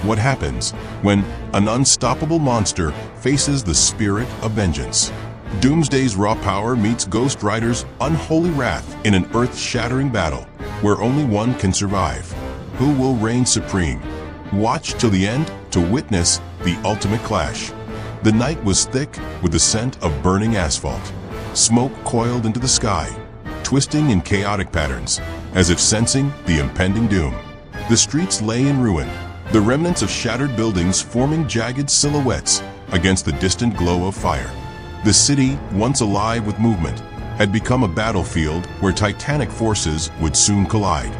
what happens when an unstoppable monster faces the spirit of vengeance. Doomsday's raw power meets Ghost Rider's unholy wrath in an earth-shattering battle where only one can survive. Who will reign supreme? Watch till the end to witness the ultimate clash. The night was thick with the scent of burning asphalt. Smoke coiled into the sky, twisting in chaotic patterns, as if sensing the impending doom. The streets lay in ruin, the remnants of shattered buildings forming jagged silhouettes against the distant glow of fire. The city, once alive with movement, had become a battlefield where titanic forces would soon collide.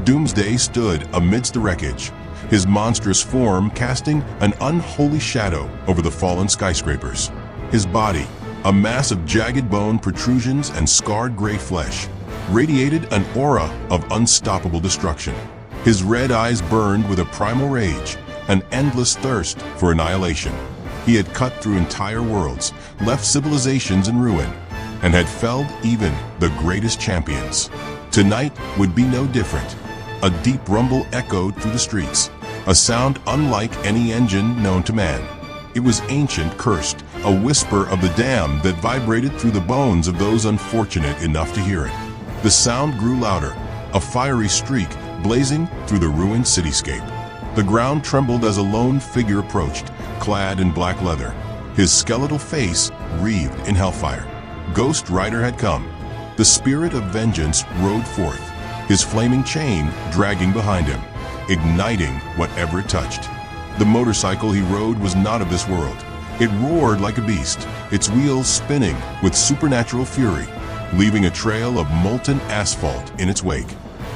Doomsday stood amidst the wreckage, his monstrous form casting an unholy shadow over the fallen skyscrapers. His body, a mass of jagged bone protrusions and scarred gray flesh, radiated an aura of unstoppable destruction. His red eyes burned with a primal rage, an endless thirst for annihilation. He had cut through entire worlds, left civilizations in ruin, and had felled even the greatest champions. Tonight would be no different. A deep rumble echoed through the streets, a sound unlike any engine known to man. It was ancient, cursed, a whisper of the damned that vibrated through the bones of those unfortunate enough to hear it. The sound grew louder, a fiery streak blazing through the ruined cityscape. The ground trembled as a lone figure approached, clad in black leather, his skeletal face wreathed in hellfire. Ghost Rider had come. The spirit of vengeance rode forth, his flaming chain dragging behind him, igniting whatever it touched. The motorcycle he rode was not of this world. It roared like a beast, its wheels spinning with supernatural fury, leaving a trail of molten asphalt in its wake.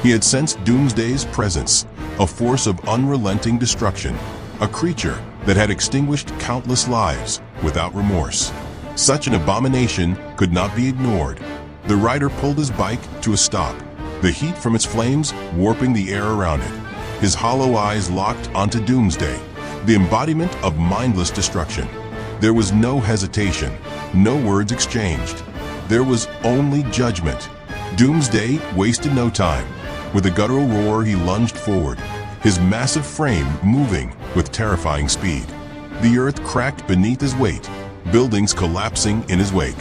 He had sensed Doomsday's presence, a force of unrelenting destruction, a creature that had extinguished countless lives without remorse. Such an abomination could not be ignored. The rider pulled his bike to a stop, the heat from its flames warping the air around it. His hollow eyes locked onto Doomsday, the embodiment of mindless destruction. There was no hesitation, no words exchanged. There was only judgment. Doomsday wasted no time. With a guttural roar, he lunged forward, his massive frame moving with terrifying speed. The earth cracked beneath his weight, buildings collapsing in his wake.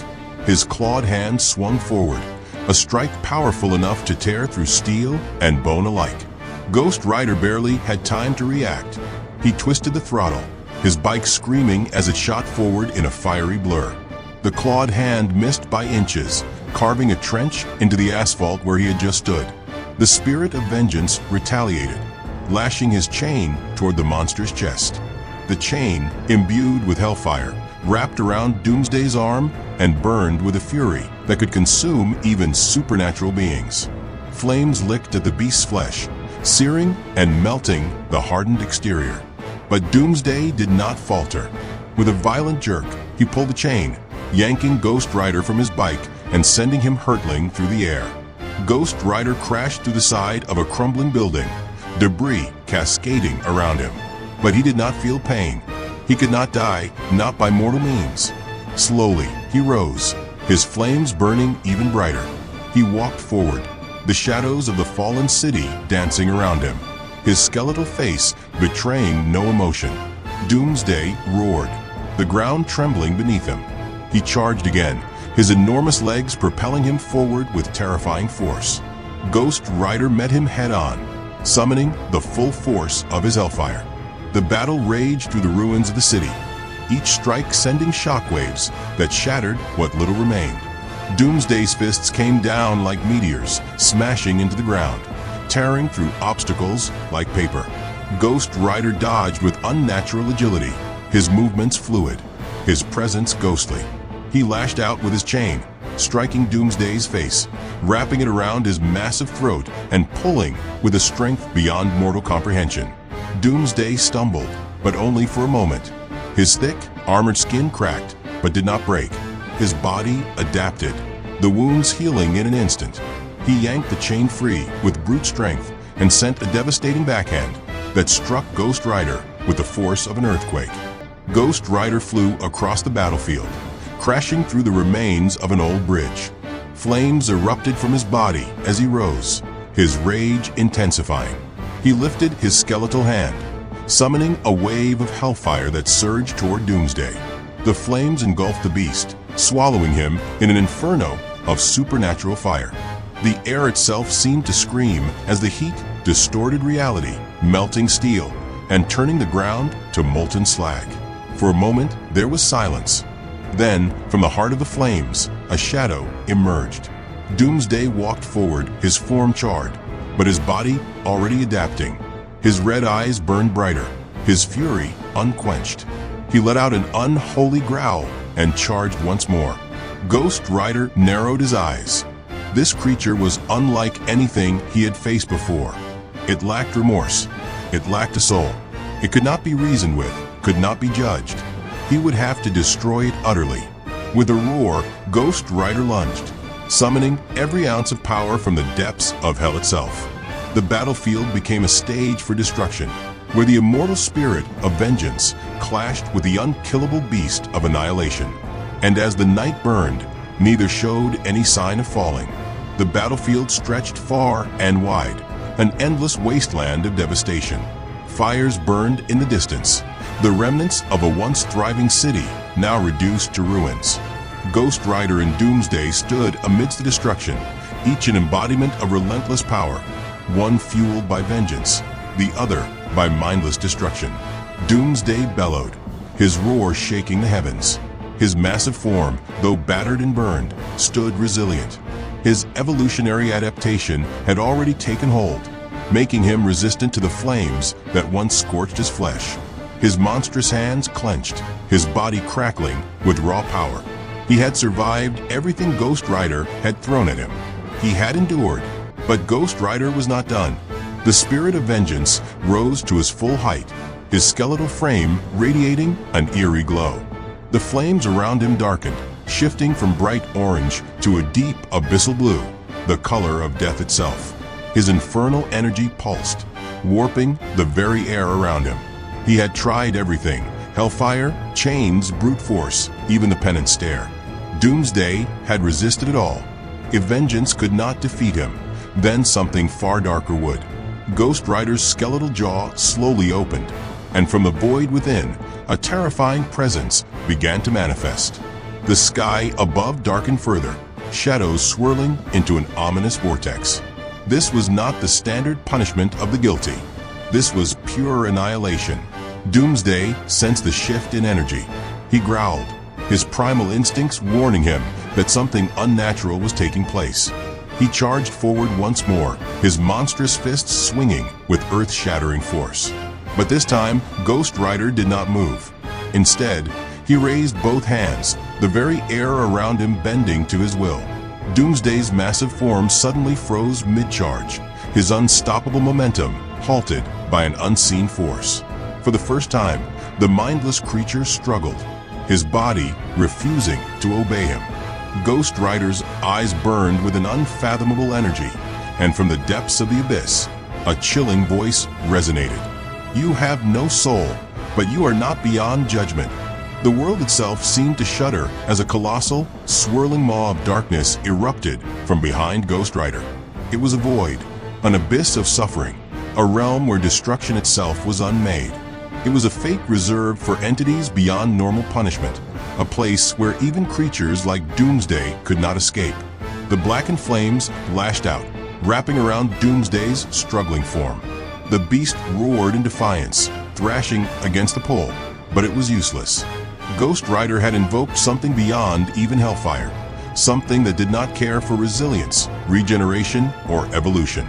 His clawed hand swung forward, a strike powerful enough to tear through steel and bone alike. Ghost Rider barely had time to react. He twisted the throttle, his bike screaming as it shot forward in a fiery blur. The clawed hand missed by inches, carving a trench into the asphalt where he had just stood. The spirit of vengeance retaliated, lashing his chain toward the monster's chest. The chain, imbued with hellfire, wrapped around Doomsday's arm and burned with a fury that could consume even supernatural beings. Flames licked at the beast's flesh, searing and melting the hardened exterior. But Doomsday did not falter. With a violent jerk, he pulled the chain, yanking Ghost Rider from his bike and sending him hurtling through the air. Ghost Rider crashed through the side of a crumbling building, debris cascading around him. But he did not feel pain. He could not die, not by mortal means. Slowly, he rose, his flames burning even brighter. He walked forward, the shadows of the fallen city dancing around him, his skeletal face betraying no emotion. Doomsday roared, the ground trembling beneath him. He charged again, his enormous legs propelling him forward with terrifying force. Ghost Rider met him head-on, summoning the full force of his hellfire. The battle raged through the ruins of the city, each strike sending shockwaves that shattered what little remained. Doomsday's fists came down like meteors, smashing into the ground, tearing through obstacles like paper. Ghost Rider dodged with unnatural agility, his movements fluid, his presence ghostly. He lashed out with his chain, striking Doomsday's face, wrapping it around his massive throat and pulling with a strength beyond mortal comprehension. Doomsday stumbled, but only for a moment. His thick, armored skin cracked, but did not break. His body adapted, the wounds healing in an instant. He yanked the chain free with brute strength and sent a devastating backhand that struck Ghost Rider with the force of an earthquake. Ghost Rider flew across the battlefield, crashing through the remains of an old bridge. Flames erupted from his body as he rose, his rage intensifying. He lifted his skeletal hand, summoning a wave of hellfire that surged toward Doomsday. The flames engulfed the beast, swallowing him in an inferno of supernatural fire. The air itself seemed to scream as the heat distorted reality, melting steel and turning the ground to molten slag. For a moment, there was silence. Then, from the heart of the flames, a shadow emerged. Doomsday walked forward, his form charred, but his body already adapting. His red eyes burned brighter, his fury unquenched. He let out an unholy growl and charged once more. Ghost Rider narrowed his eyes. This creature was unlike anything he had faced before. It lacked remorse. It lacked a soul. It could not be reasoned with, could not be judged. He would have to destroy it utterly. With a roar, Ghost Rider lunged, summoning every ounce of power from the depths of hell itself. The battlefield became a stage for destruction, where the immortal spirit of vengeance clashed with the unkillable beast of annihilation. And as the night burned, neither showed any sign of falling. The battlefield stretched far and wide, an endless wasteland of devastation. Fires burned in the distance, the remnants of a once thriving city now reduced to ruins. Ghost Rider and Doomsday stood amidst the destruction, each an embodiment of relentless power, one fueled by vengeance, the other by mindless destruction. Doomsday bellowed, his roar shaking the heavens. His massive form, though battered and burned, stood resilient. His evolutionary adaptation had already taken hold, making him resistant to the flames that once scorched his flesh. His monstrous hands clenched, his body crackling with raw power. He had survived everything Ghost Rider had thrown at him. He had endured, but Ghost Rider was not done. The spirit of vengeance rose to his full height, his skeletal frame radiating an eerie glow. The flames around him darkened, shifting from bright orange to a deep abyssal blue, the color of death itself. His infernal energy pulsed, warping the very air around him. He had tried everything: hellfire, chains, brute force, even the penance stare. Doomsday had resisted it all. If vengeance could not defeat him, then something far darker would. Ghost Rider's skeletal jaw slowly opened, and from the void within, a terrifying presence began to manifest. The sky above darkened further, shadows swirling into an ominous vortex. This was not the standard punishment of the guilty. This was pure annihilation. Doomsday sensed the shift in energy. He growled, his primal instincts warning him that something unnatural was taking place. He charged forward once more, his monstrous fists swinging with earth-shattering force. But this time, Ghost Rider did not move. Instead, he raised both hands, the very air around him bending to his will. Doomsday's massive form suddenly froze mid-charge, his unstoppable momentum halted by an unseen force. For the first time, the mindless creature struggled, his body refusing to obey him. Ghost Rider's eyes burned with an unfathomable energy, and from the depths of the abyss, a chilling voice resonated. You have no soul, but you are not beyond judgment. The world itself seemed to shudder as a colossal, swirling maw of darkness erupted from behind Ghost Rider. It was a void, an abyss of suffering, a realm where destruction itself was unmade. It was a fate reserved for entities beyond normal punishment, a place where even creatures like Doomsday could not escape. The blackened flames lashed out, wrapping around Doomsday's struggling form. The beast roared in defiance, thrashing against the pole, but it was useless. Ghost Rider had invoked something beyond even hellfire, something that did not care for resilience, regeneration, or evolution.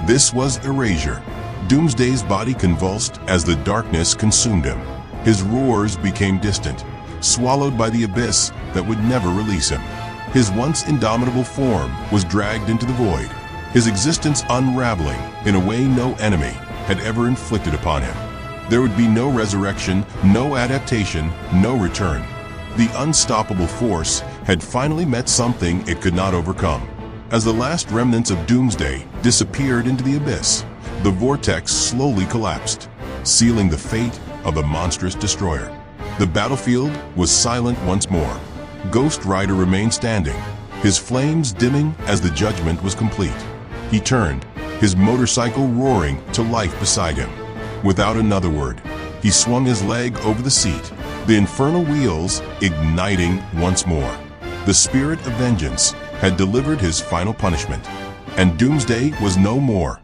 This was erasure. Doomsday's body convulsed as the darkness consumed him. His roars became distant, swallowed by the abyss that would never release him. His once indomitable form was dragged into the void, his existence unraveling in a way no enemy had ever inflicted upon him. There would be no resurrection, no adaptation, no return. The unstoppable force had finally met something it could not overcome. As the last remnants of Doomsday disappeared into the abyss, the vortex slowly collapsed, sealing the fate of the monstrous destroyer. The battlefield was silent once more. Ghost Rider remained standing, his flames dimming as the judgment was complete. He turned, his motorcycle roaring to life beside him. Without another word, he swung his leg over the seat, the infernal wheels igniting once more. The spirit of vengeance had delivered his final punishment, and Doomsday was no more.